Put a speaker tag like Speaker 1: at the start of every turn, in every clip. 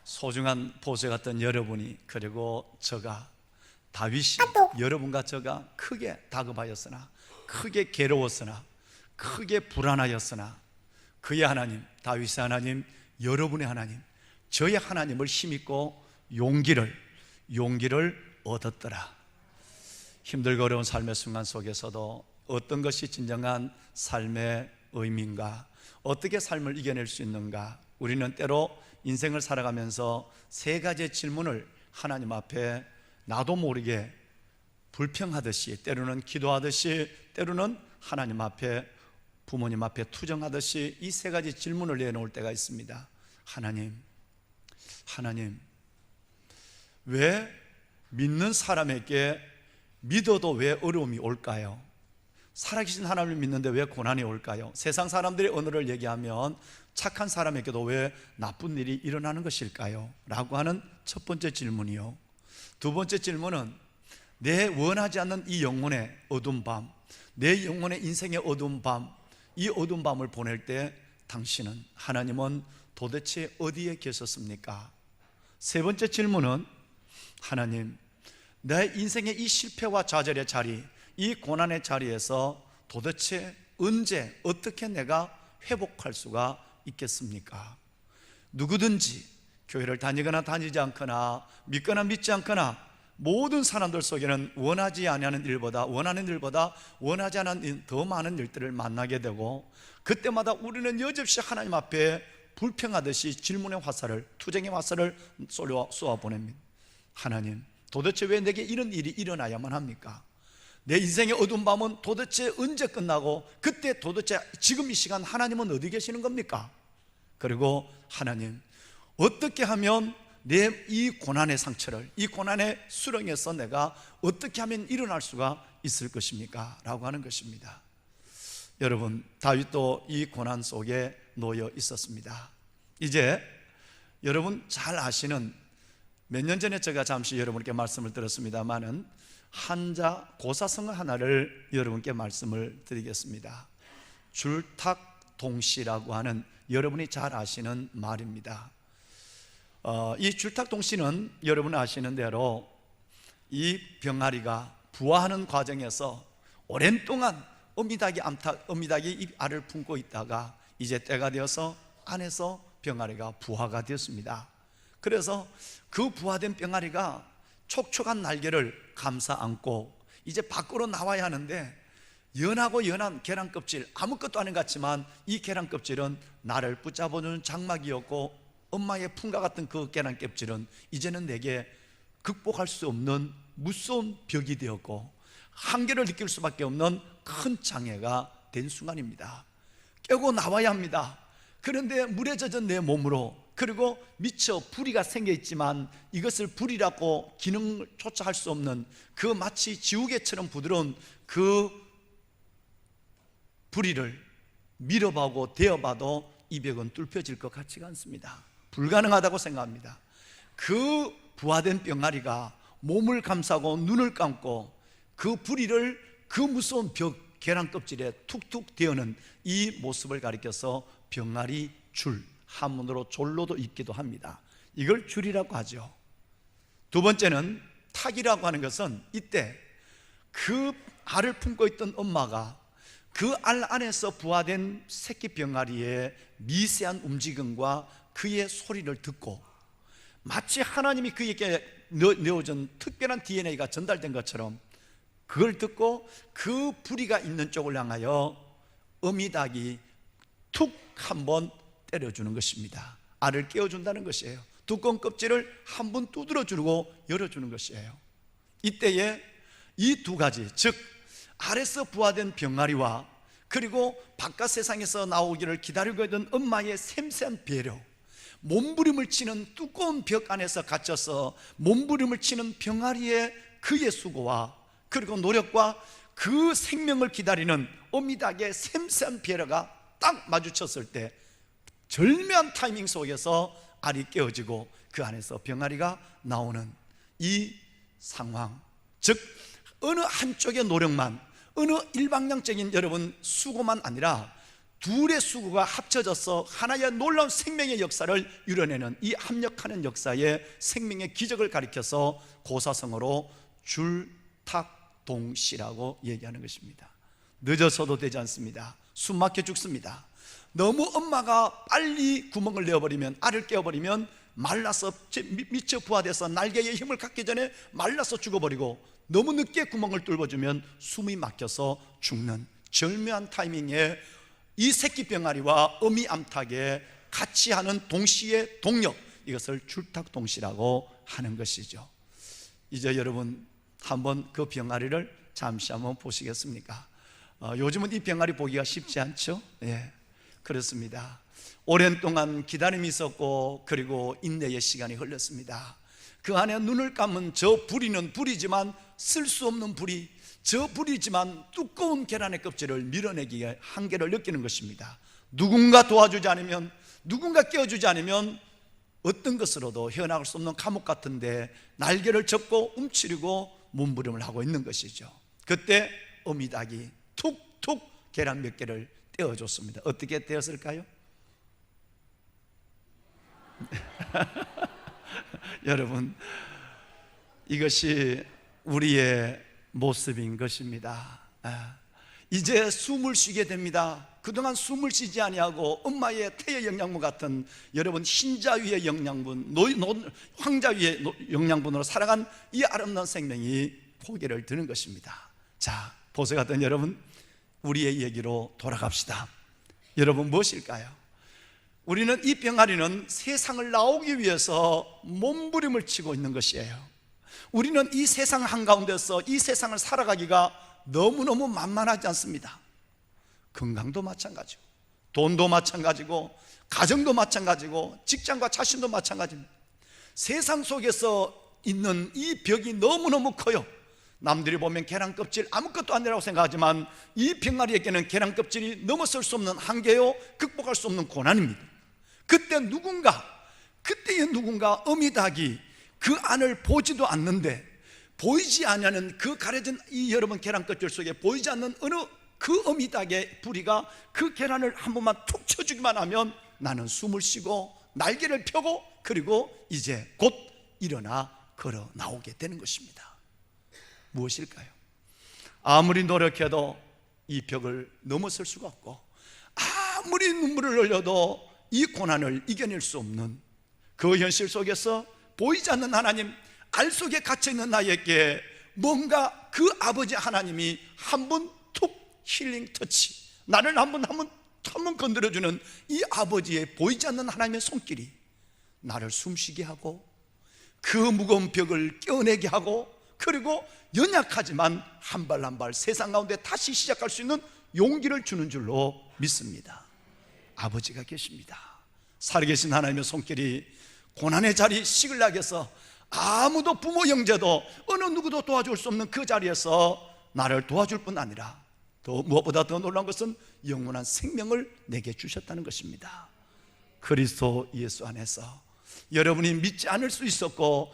Speaker 1: 소중한 보좌 같던 여러분이, 그리고 저가, 다윗이 여러분과 저가 크게 다급하였으나, 크게 괴로웠으나, 크게 불안하였으나 그의 하나님, 다윗의 하나님, 여러분의 하나님, 저의 하나님을 힘입고 용기를 얻었더라. 힘들고 어려운 삶의 순간 속에서도 어떤 것이 진정한 삶의 의미인가, 어떻게 삶을 이겨낼 수 있는가, 우리는 때로 인생을 살아가면서 세 가지의 질문을 하나님 앞에 나도 모르게 불평하듯이, 때로는 기도하듯이, 때로는 하나님 앞에, 부모님 앞에 투정하듯이 이 세 가지 질문을 내놓을 때가 있습니다. 하나님, 왜 믿는 사람에게 믿어도 왜 어려움이 올까요? 살아계신 하나님을 믿는데 왜 고난이 올까요? 세상 사람들의 언어를 얘기하면 착한 사람에게도 왜 나쁜 일이 일어나는 것일까요? 라고 하는 첫 번째 질문이요. 두 번째 질문은 내 원하지 않는 이 영혼의 어두운 밤, 내 영혼의 인생의 어두운 밤, 이 어두운 밤을 보낼 때 당신은, 하나님은 도대체 어디에 계셨습니까? 세 번째 질문은 하나님, 내 인생의 이 실패와 좌절의 자리, 이 고난의 자리에서 도대체 언제, 어떻게 내가 회복할 수가 있겠습니까? 누구든지 교회를 다니거나 다니지 않거나, 믿거나 믿지 않거나, 모든 사람들 속에는 원하지 않는 일보다 원하지 않은 일, 더 많은 일들을 만나게 되고, 그때마다 우리는 여지없이 하나님 앞에 불평하듯이 질문의 화살을, 투쟁의 화살을 쏘아보냅니다. 하나님, 도대체 왜 내게 이런 일이 일어나야만 합니까? 내 인생의 어두운 밤은 도대체 언제 끝나고, 그때 도대체 지금 이 시간 하나님은 어디 계시는 겁니까? 그리고 하나님, 어떻게 하면 내 이 고난의 상처를, 이 고난의 수렁에서 내가 어떻게 하면 일어날 수가 있을 것입니까? 라고 하는 것입니다. 여러분, 다윗도 이 고난 속에 놓여 있었습니다. 이제 여러분 잘 아시는, 몇 년 전에 제가 잠시 여러분께 말씀을 드렸습니다마는 한자 고사성 하나를 여러분께 말씀을 드리겠습니다. 줄탁동시라고 하는, 여러분이 잘 아시는 말입니다. 이 줄탁동시는 여러분 아시는 대로 이 병아리가 부화하는 과정에서 오랜 동안 어미닭이 이 알을 품고 있다가 이제 때가 되어서 안에서 병아리가 부화가 되었습니다. 그래서 그 부화된 병아리가 촉촉한 날개를 감싸 안고 이제 밖으로 나와야 하는데, 연한 계란 껍질, 아무것도 아닌 것 같지만 이 계란 껍질은 나를 붙잡아주는 장막이었고, 엄마의 품과 같은 그 계란 껍질은 이제는 내게 극복할 수 없는 무서운 벽이 되었고, 한계를 느낄 수밖에 없는 큰 장애가 된 순간입니다. 깨고 나와야 합니다. 그런데 물에 젖은 내 몸으로, 그리고 미처 부리가 생겨 있지만 이것을 부리라고 기능조차 할 수 없는 그 마치 지우개처럼 부드러운 그 부리를 밀어봐고 대어봐도 이 벽은 뚫혀질 것 같지가 않습니다. 불가능하다고 생각합니다. 그 부화된 병아리가 몸을 감싸고 눈을 감고 그 부리를 그 무서운 벽, 계란 껍질에 툭툭 대어는 이 모습을 가리켜서 병아리 줄, 한문으로 졸로도 있기도 합니다. 이걸 줄이라고 하죠. 두 번째는 탁이라고 하는 것은, 이때 그 알을 품고 있던 엄마가 그 알 안에서 부화된 새끼 병아리의 미세한 움직임과 그의 소리를 듣고, 마치 하나님이 그에게 내어준 특별한 DNA가 전달된 것처럼 그걸 듣고 그 부리가 있는 쪽을 향하여 어미닭이 툭 한번 때려주는 것입니다. 알을 깨워준다는 것이에요. 두꺼운 껍질을 한 번 두드려주고 열어주는 것이에요. 이때에 이 두 가지, 즉 알에서 부화된 병아리와 그리고 바깥 세상에서 나오기를 기다리고 있던 엄마의 샘샘 배려, 몸부림을 치는 두꺼운 벽 안에서 갇혀서 몸부림을 치는 병아리의 그의 수고와 그리고 노력과 그 생명을 기다리는 어미닭의 샘샘 배려가 딱 마주쳤을 때 절묘한 타이밍 속에서 알이 깨어지고 그 안에서 병아리가 나오는 이 상황, 즉 어느 한쪽의 노력만, 어느 일방향적인 여러분 수고만 아니라 둘의 수구가 합쳐져서 하나의 놀라운 생명의 역사를 이뤄내는 이 합력하는 역사의 생명의 기적을 가리켜서 고사성어로 줄탁동시라고 얘기하는 것입니다. 늦어서도 되지 않습니다. 숨 막혀 죽습니다. 너무 엄마가 빨리 구멍을 내어버리면, 알을 깨어버리면 말라서 미쳐 부화돼서 날개에 힘을 갖기 전에 말라서 죽어버리고, 너무 늦게 구멍을 뚫어주면 숨이 막혀서 죽는 절묘한 타이밍에 이 새끼 병아리와 어미 암탉에 같이 하는 동시의 동력, 이것을 줄탁동시라고 하는 것이죠. 이제 여러분 한번 그 병아리를 잠시 한번 보시겠습니까? 요즘은 이 병아리 보기가 쉽지 않죠? 예, 그렇습니다. 오랜 동안 기다림이 있었고, 그리고 인내의 시간이 흘렀습니다. 그 안에 눈을 감은 저 부리는 부리지만 쓸 수 없는 부리, 저 부리지만 두꺼운 계란의 껍질을 밀어내기에 한계를 느끼는 것입니다. 누군가 도와주지 않으면, 누군가 깨워주지 않으면 어떤 것으로도 헤어나갈 수 없는 감옥 같은데 날개를 접고 움츠리고 몸부림을 하고 있는 것이죠. 그때 어미닭이 툭툭 계란 몇 개를 떼어줬습니다. 어떻게 떼었을까요? 여러분, 이것이 우리의 모습인 것입니다. 이제 숨을 쉬게 됩니다. 그동안 숨을 쉬지 아니하고 엄마의 태의 영양분 같은, 여러분 흰자 위의 영양분, 황자 위의 영양분으로 살아간 이 아름다운 생명이 포기를 드는 것입니다. 자, 보석하던 여러분, 우리의 얘기로 돌아갑시다. 여러분 무엇일까요? 우리는, 이 병아리는 세상을 나오기 위해서 몸부림을 치고 있는 것이에요. 우리는 이 세상 한가운데서 이 세상을 살아가기가 너무너무 만만하지 않습니다. 건강도 마찬가지고, 돈도 마찬가지고, 가정도 마찬가지고, 직장과 자신도 마찬가지입니다. 세상 속에서 있는 이 벽이 너무너무 커요. 남들이 보면 계란 껍질 아무것도 아니라고 생각하지만 이 병아리에게는 계란 껍질이 넘어설 수 없는 한계요, 극복할 수 없는 고난입니다. 그때의 누군가 어미닭이 그 안을 보지도 않는데, 보이지 않는 그 가려진 이 여러분 계란 껍질 속에 보이지 않는 어느 그 어미닭의 부리가 그 계란을 한 번만 툭 쳐주기만 하면 나는 숨을 쉬고 날개를 펴고, 그리고 이제 곧 일어나 걸어 나오게 되는 것입니다. 무엇일까요? 아무리 노력해도 이 벽을 넘어설 수가 없고, 아무리 눈물을 흘려도 이 고난을 이겨낼 수 없는 그 현실 속에서 보이지 않는 하나님, 알 속에 갇혀있는 나에게 뭔가 그 아버지 하나님이 한 번 툭 힐링 터치, 나를 한 번 건드려주는 이 아버지의 보이지 않는 하나님의 손길이 나를 숨쉬게 하고, 그 무거운 벽을 껴내게 하고, 그리고 연약하지만 한 발 한 발 세상 가운데 다시 시작할 수 있는 용기를 주는 줄로 믿습니다. 아버지가 계십니다. 살아계신 하나님의 손길이 고난의 자리 시글락에서 아무도, 부모 형제도 어느 누구도 도와줄 수 없는 그 자리에서 나를 도와줄 뿐 아니라 또 무엇보다 더 놀라운 것은 영원한 생명을 내게 주셨다는 것입니다. 그리스도 예수 안에서 여러분이 믿지 않을 수 있었고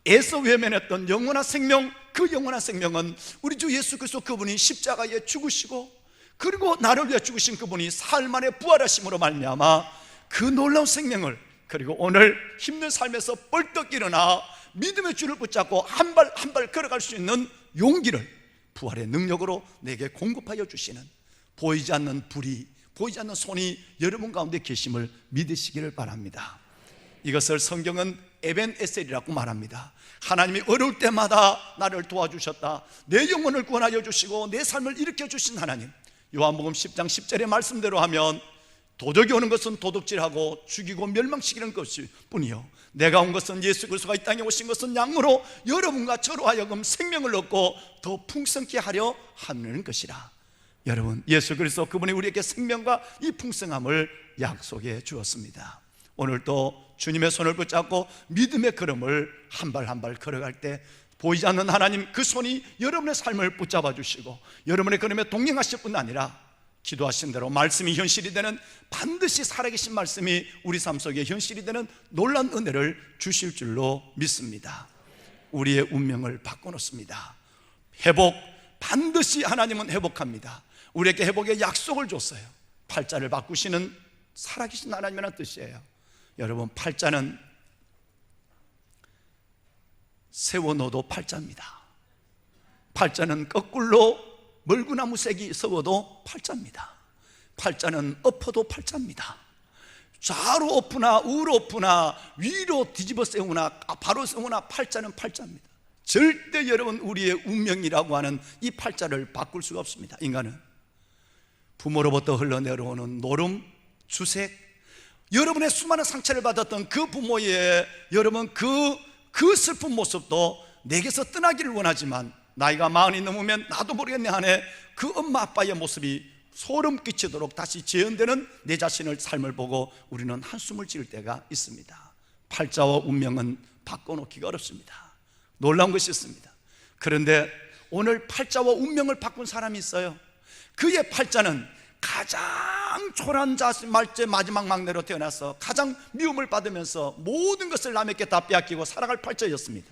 Speaker 1: 애써 외면했던 영원한 생명, 그 영원한 생명은 우리 주 예수 그리스도, 그분이 십자가에 죽으시고, 그리고 나를 위해 죽으신 그분이 사흘 만에 부활하심으로 말미암아 그 놀라운 생명을, 그리고 오늘 힘든 삶에서 벌떡 일어나 믿음의 줄을 붙잡고 한 발 한 발 걸어갈 수 있는 용기를 부활의 능력으로 내게 공급하여 주시는, 보이지 않는 불이, 보이지 않는 손이 여러분 가운데 계심을 믿으시기를 바랍니다. 이것을 성경은 에벤에셀이라고 말합니다. 하나님이 어려울 때마다 나를 도와주셨다, 내 영혼을 구원하여 주시고 내 삶을 일으켜 주신 하나님. 요한복음 10장 10절의 말씀대로 하면 도적이 오는 것은 도둑질하고 죽이고 멸망시키는 것일 뿐이요, 내가 온 것은 예수 그리스도가 이 땅에 오신 것은 양으로 여러분과 저로 하여금 생명을 얻고 더 풍성케 하려 하는 것이라. 여러분, 예수 그리스도 그분이 우리에게 생명과 이 풍성함을 약속해 주었습니다. 오늘도 주님의 손을 붙잡고 믿음의 걸음을 한 발 한 발 걸어갈 때 보이지 않는 하나님, 그 손이 여러분의 삶을 붙잡아 주시고 여러분의 걸음에 동행하실 뿐 아니라 기도하신 대로 말씀이 현실이 되는, 반드시 살아계신 말씀이 우리 삶 속에 현실이 되는 놀라운 은혜를 주실 줄로 믿습니다. 우리의 운명을 바꿔놓습니다. 회복, 반드시 하나님은 회복합니다. 우리에게 회복의 약속을 줬어요. 팔자를 바꾸시는 살아계신 하나님이라는 뜻이에요. 여러분, 팔자는 세워놓어도 팔자입니다. 팔자는 거꾸로 멀구나무 색이 세워도 팔자입니다. 팔자는 엎어도 팔자입니다. 좌로 엎으나 우로 엎으나 위로 뒤집어 세우나 바로 세우나 팔자는 팔자입니다. 절대 여러분 우리의 운명이라고 하는 이 팔자를 바꿀 수가 없습니다. 인간은 부모로부터 흘러내려오는 노름, 주색, 여러분의 수많은 상처를 받았던 그 부모의 여러분 그 슬픈 모습도 내게서 떠나기를 원하지만 나이가 40이 넘으면 나도 모르겠네 하네 그 엄마 아빠의 모습이 소름 끼치도록 다시 재현되는 내 자신의 삶을 보고 우리는 한숨을 지을 때가 있습니다. 팔자와 운명은 바꿔놓기가 어렵습니다. 놀라운 것이 있습니다. 그런데 오늘 팔자와 운명을 바꾼 사람이 있어요. 그의 팔자는 가장 초라한 자신 말제 마지막 막내로 태어나서 가장 미움을 받으면서 모든 것을 남에게 다 빼앗기고 살아갈 팔자였습니다.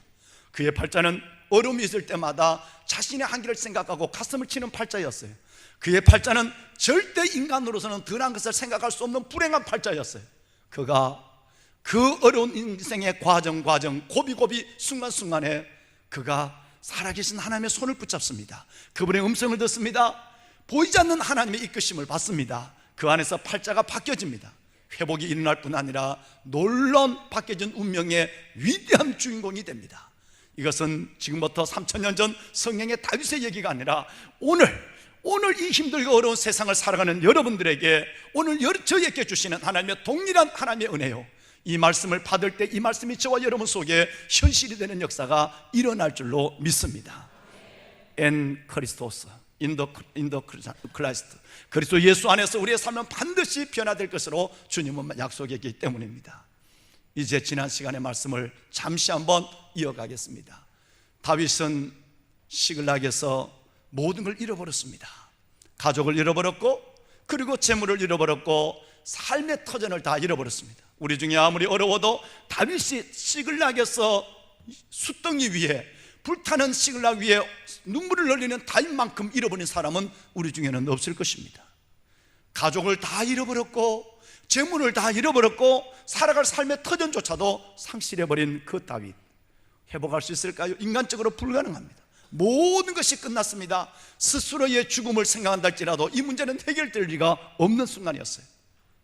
Speaker 1: 그의 팔자는 어려움이 있을 때마다 자신의 한계를 생각하고 가슴을 치는 팔자였어요. 그의 팔자는 절대 인간으로서는 덜한 것을 생각할 수 없는 불행한 팔자였어요. 그가 그 어려운 인생의 과정 고비 순간순간에 그가 살아계신 하나님의 손을 붙잡습니다. 그분의 음성을 듣습니다. 보이지 않는 하나님의 이끄심을 받습니다. 그 안에서 팔자가 바뀌어집니다. 회복이 일어날 뿐 아니라 놀라운 바뀌어진 운명의 위대한 주인공이 됩니다. 이것은 지금부터 3000년 전 성경의 다윗의 얘기가 아니라 오늘 이 힘들고 어려운 세상을 살아가는 여러분들에게 오늘 저에게 주시는 하나님의 동일한 하나님의 은혜요, 이 말씀을 받을 때 이 말씀이 저와 여러분 속에 현실이 되는 역사가 일어날 줄로 믿습니다. 엔 크리스토스 인더 크라이스트, 그리스도 예수 안에서 우리의 삶은 반드시 변화될 것으로 주님은 약속했기 때문입니다. 이제 지난 시간의 말씀을 잠시 한번 이어가겠습니다. 다윗은 시글락에서 모든 걸 잃어버렸습니다. 가족을 잃어버렸고, 그리고 재물을 잃어버렸고, 삶의 터전을 다 잃어버렸습니다. 우리 중에 아무리 어려워도 다윗이 시글락에서 숫덩이 위에 불타는 시글락 위에 눈물을 흘리는 다윗만큼 잃어버린 사람은 우리 중에는 없을 것입니다. 가족을 다 잃어버렸고, 재물을 다 잃어버렸고, 살아갈 삶의 터전조차도 상실해버린 그 다윗, 회복할 수 있을까요? 인간적으로 불가능합니다. 모든 것이 끝났습니다. 스스로의 죽음을 생각한다 할지라도 이 문제는 해결될 리가 없는 순간이었어요.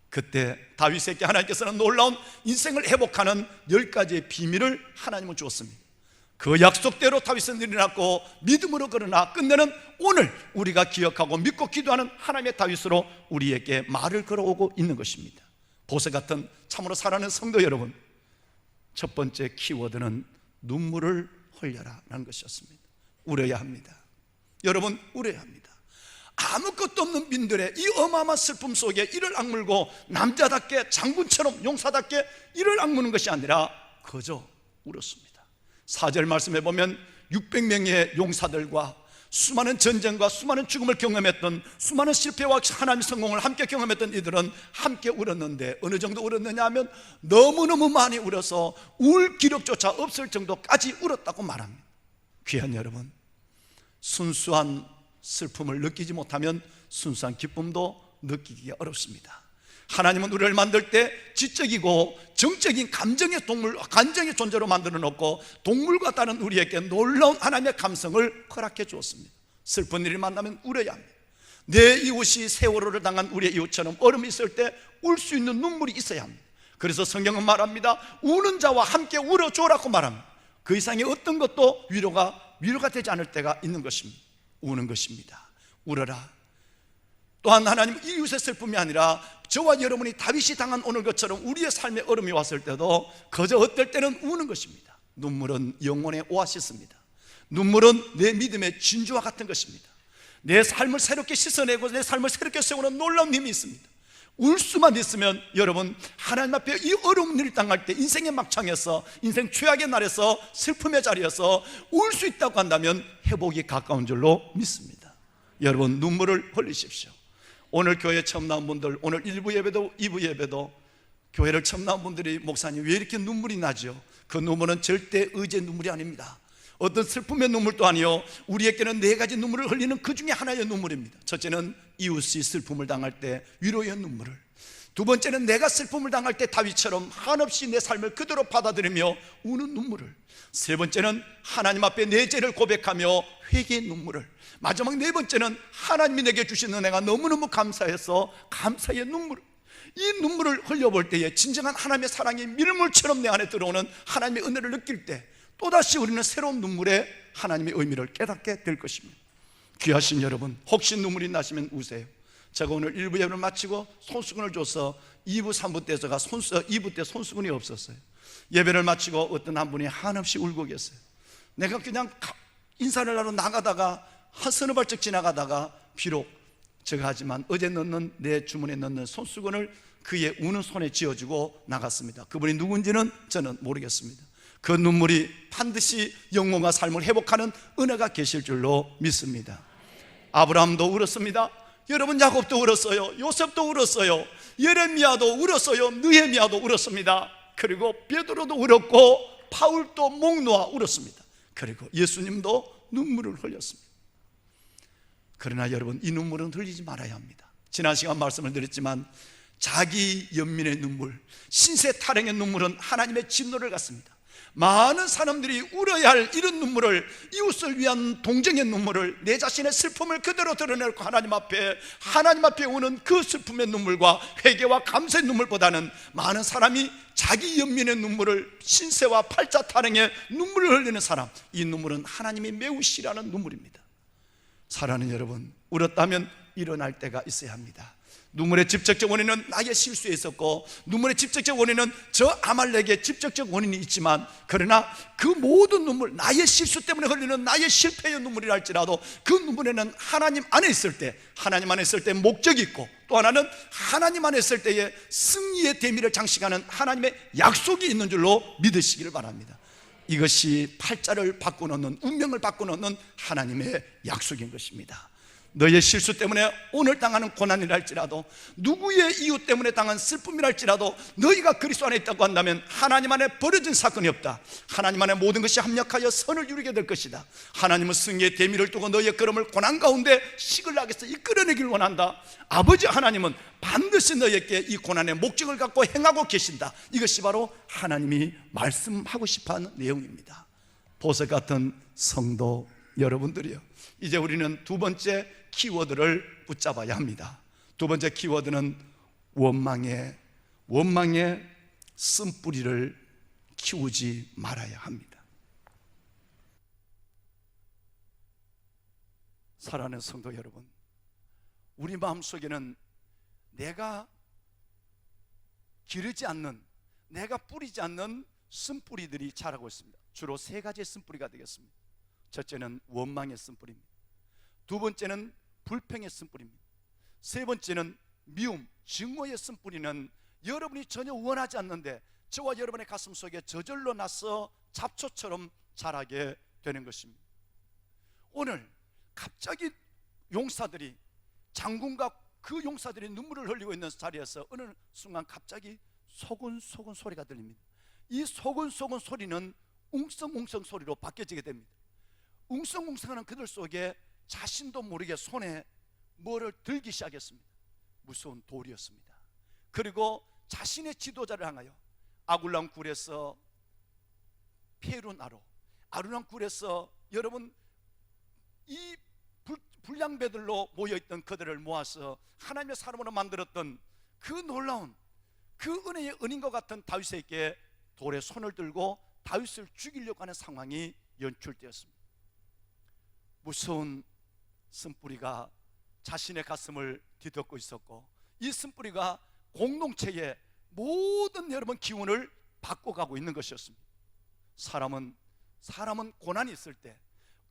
Speaker 1: 그때 다윗에게 하나님께서는 놀라운 인생을 회복하는 10가지의 비밀을 하나님은 주었습니다. 그 약속대로 다윗은 일어났고 믿음으로 걸어나 끝내는 오늘 우리가 기억하고 믿고 기도하는 하나님의 다윗으로 우리에게 말을 걸어오고 있는 것입니다. 보세 같은 참으로 사랑하는 성도 여러분, 첫 번째 키워드는 눈물을 흘려라 라는 것이었습니다. 울어야 합니다. 여러분, 울어야 합니다. 아무것도 없는 민들의 이 어마어마한 슬픔 속에 이를 악물고 남자답게 장군처럼 용사답게 이를 악무는 것이 아니라 그저 울었습니다. 4절 말씀해 보면 600명의 용사들과 수많은 전쟁과 수많은 죽음을 경험했던, 수많은 실패와 하나님의 성공을 함께 경험했던 이들은 함께 울었는데 어느 정도 울었느냐 하면 너무너무 많이 울어서 울 기력조차 없을 정도까지 울었다고 말합니다. 귀한 여러분, 순수한 슬픔을 느끼지 못하면 순수한 기쁨도 느끼기가 어렵습니다. 하나님은 우리를 만들 때 지적이고 정적인 감정의 존재로 만들어 놓고 동물과 다른 우리에게 놀라운 하나님의 감성을 허락해 주었습니다. 슬픈 일을 만나면 울어야 합니다. 내 이웃이 세월호를 당한 우리의 이웃처럼 얼음이 있을 때 울 수 있는 눈물이 있어야 합니다. 그래서 성경은 말합니다. 우는 자와 함께 울어줘라고 말합니다. 그 이상의 어떤 것도 위로가 되지 않을 때가 있는 것입니다. 우는 것입니다. 울어라. 또한 하나님은 이웃의 슬픔이 아니라 저와 여러분이 다윗이 당한 오늘 것처럼 우리의 삶에 어려움이 왔을 때도 그저 어떨 때는 우는 것입니다. 눈물은 영혼의 오아시스입니다. 눈물은 내 믿음의 진주와 같은 것입니다. 내 삶을 새롭게 씻어내고 내 삶을 새롭게 세우는 놀라운 힘이 있습니다. 울 수만 있으면 여러분, 하나님 앞에 이 어려운 일을 당할 때 인생의 막창에서, 인생 최악의 날에서, 슬픔의 자리에서 울 수 있다고 한다면 회복이 가까운 줄로 믿습니다. 여러분, 눈물을 흘리십시오. 오늘 교회 처음 나온 분들, 오늘 1부 예배도 2부 예배도 교회를 처음 나온 분들이 목사님 왜 이렇게 눈물이 나죠? 그 눈물은 절대 의제 눈물이 아닙니다. 어떤 슬픔의 눈물도 아니요, 우리에게는 네 가지 눈물을 흘리는 그 중에 하나의 눈물입니다. 첫째는 이웃이 슬픔을 당할 때 위로의 눈물을, 두 번째는 내가 슬픔을 당할 때 다윗처럼 한없이 내 삶을 그대로 받아들이며 우는 눈물을, 세 번째는 하나님 앞에 내 죄를 고백하며 회개의 눈물을, 마지막 네 번째는 하나님이 내게 주신 은혜가 너무너무 감사해서 감사의 눈물을. 이 눈물을 흘려볼 때에 진정한 하나님의 사랑이 밀물처럼 내 안에 들어오는 하나님의 은혜를 느낄 때 또다시 우리는 새로운 눈물의 하나님의 의미를 깨닫게 될 것입니다. 귀하신 여러분, 혹시 눈물이 나시면 우세요. 제가 오늘 1부 예배를 마치고 손수건을 줘서 2부 3부 때 제가 2부 때 손수건이 없었어요. 예배를 마치고 어떤 한 분이 한없이 울고 계세요. 내가 그냥 인사를 하러 나가다가 한 서너 발짝 지나가다가 비록 제가 하지만 어제 넣는 내 주머니에 넣는 손수건을 그의 우는 손에 쥐어주고 나갔습니다. 그분이 누군지는 저는 모르겠습니다. 그 눈물이 반드시 영혼과 삶을 회복하는 은혜가 계실 줄로 믿습니다. 아브라함도 울었습니다. 여러분, 야곱도 울었어요. 요셉도 울었어요. 예레미야도 울었어요. 느헤미야도 울었습니다. 그리고 베드로도 울었고 바울도 목 놓아 울었습니다. 그리고 예수님도 눈물을 흘렸습니다. 그러나 여러분, 이 눈물은 흘리지 말아야 합니다. 지난 시간 말씀을 드렸지만 자기 연민의 눈물, 신세 타령의 눈물은 하나님의 진노를 갖습니다. 많은 사람들이 울어야 할 이런 눈물을, 이웃을 위한 동정의 눈물을, 내 자신의 슬픔을 그대로 드러내고 하나님 앞에 우는 그 슬픔의 눈물과 회개와 감사의 눈물보다는 많은 사람이 자기 연민의 눈물을, 신세와 팔자 타령의 눈물을 흘리는 사람, 이 눈물은 하나님이 매우 싫어하는 눈물입니다. 사랑하는 여러분, 울었다면 일어날 때가 있어야 합니다. 눈물의 직접적 원인은 나의 실수에 있었고, 눈물의 직접적 원인은 저 아말렉의 직접적 원인이 있지만, 그러나 그 모든 눈물, 나의 실수 때문에 흘리는 나의 실패의 눈물이라 할지라도 그 눈물에는 하나님 안에 있을 때, 하나님 안에 있을 때 목적이 있고, 또 하나는 하나님 안에 있을 때에 승리의 대미를 장식하는 하나님의 약속이 있는 줄로 믿으시기를 바랍니다. 이것이 팔자를 바꿔놓는, 운명을 바꿔놓는 하나님의 약속인 것입니다. 너의 실수 때문에 오늘 당하는 고난이라 할지라도, 누구의 이유 때문에 당한 슬픔이라 할지라도 너희가 그리스도 안에 있다고 한다면 하나님 안에 벌어진 사건이 없다. 하나님 안에 모든 것이 합력하여 선을 이루게 될 것이다. 하나님은 승리의 대미를 두고 너희의 걸음을 고난 가운데 시글락에서 이끌어내기를 원한다. 아버지 하나님은 반드시 너희에게 이 고난의 목적을 갖고 행하고 계신다. 이것이 바로 하나님이 말씀하고 싶어하는 내용입니다. 보석 같은 성도 여러분들이요, 이제 우리는 두 번째 키워드를 붙잡아야 합니다. 두 번째 키워드는 원망의 쓴뿌리를 키우지 말아야 합니다. 사랑하는 성도 여러분, 우리 마음속에는 내가 기르지 않는, 내가 뿌리지 않는 쓴뿌리들이 자라고 있습니다. 주로 세 가지의 쓴뿌리가 되겠습니다. 첫째는 원망의 쓴뿌리입니다. 두 번째는 불평의 쓴뿌리입니다. 세 번째는 미움, 증오의 쓴뿌리는 여러분이 전혀 원하지 않는데 저와 여러분의 가슴 속에 저절로 나서 잡초처럼 자라게 되는 것입니다. 오늘 갑자기 용사들이, 장군과 그 용사들이 눈물을 흘리고 있는 자리에서 어느 순간 갑자기 소근소근 소리가 들립니다. 이 소근소근 소리는 웅성웅성 소리로 바뀌어지게 됩니다. 웅성웅성하는 그들 속에 자신도 모르게 손에 뭐를 들기 시작했습니다. 무서운 돌이었습니다. 그리고 자신의 지도자를 향하여 아굴람 굴에서 페루나로, 아르람 굴에서 여러분 이 불량배들로 모여있던 그들을 모아서 하나님의 사람으로 만들었던 그 놀라운, 그 은혜의 은인과 같은 다윗에게 돌에 손을 들고 다윗을 죽이려고 하는 상황이 연출되었습니다. 무서운 쓴뿌리가 자신의 가슴을 뒤덮고 있었고, 이 쓴뿌리가 공동체의 모든 여러분 기운을 바꿔가고 있는 것이었습니다. 사람은 고난이 있을 때,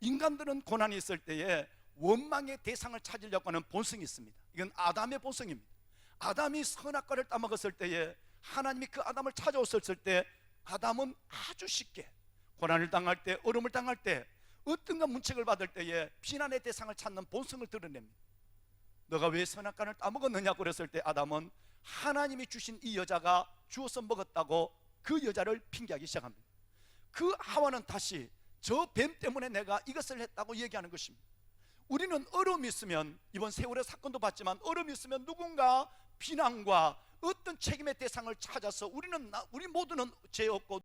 Speaker 1: 인간들은 고난이 있을 때에 원망의 대상을 찾으려고 하는 본성이 있습니다. 이건 아담의 본성입니다. 아담이 선악과를 따먹었을 때에 하나님이 그 아담을 찾아오셨을 때 아담은 아주 쉽게 고난을 당할 때, 어려움을 당할 때, 어떤가 문책을 받을 때에 비난의 대상을 찾는 본성을 드러냅니다. 너가 왜 선악과를 따먹었느냐고 그랬을 때 아담은 하나님이 주신 이 여자가 주어서 먹었다고 그 여자를 핑계하기 시작합니다. 그 하와는 다시 저 뱀 때문에 내가 이것을 했다고 얘기하는 것입니다. 우리는 어려움이 있으면, 이번 세월의 사건도 봤지만 어려움이 있으면 누군가 비난과 어떤 책임의 대상을 찾아서 우리 모두는 죄 없고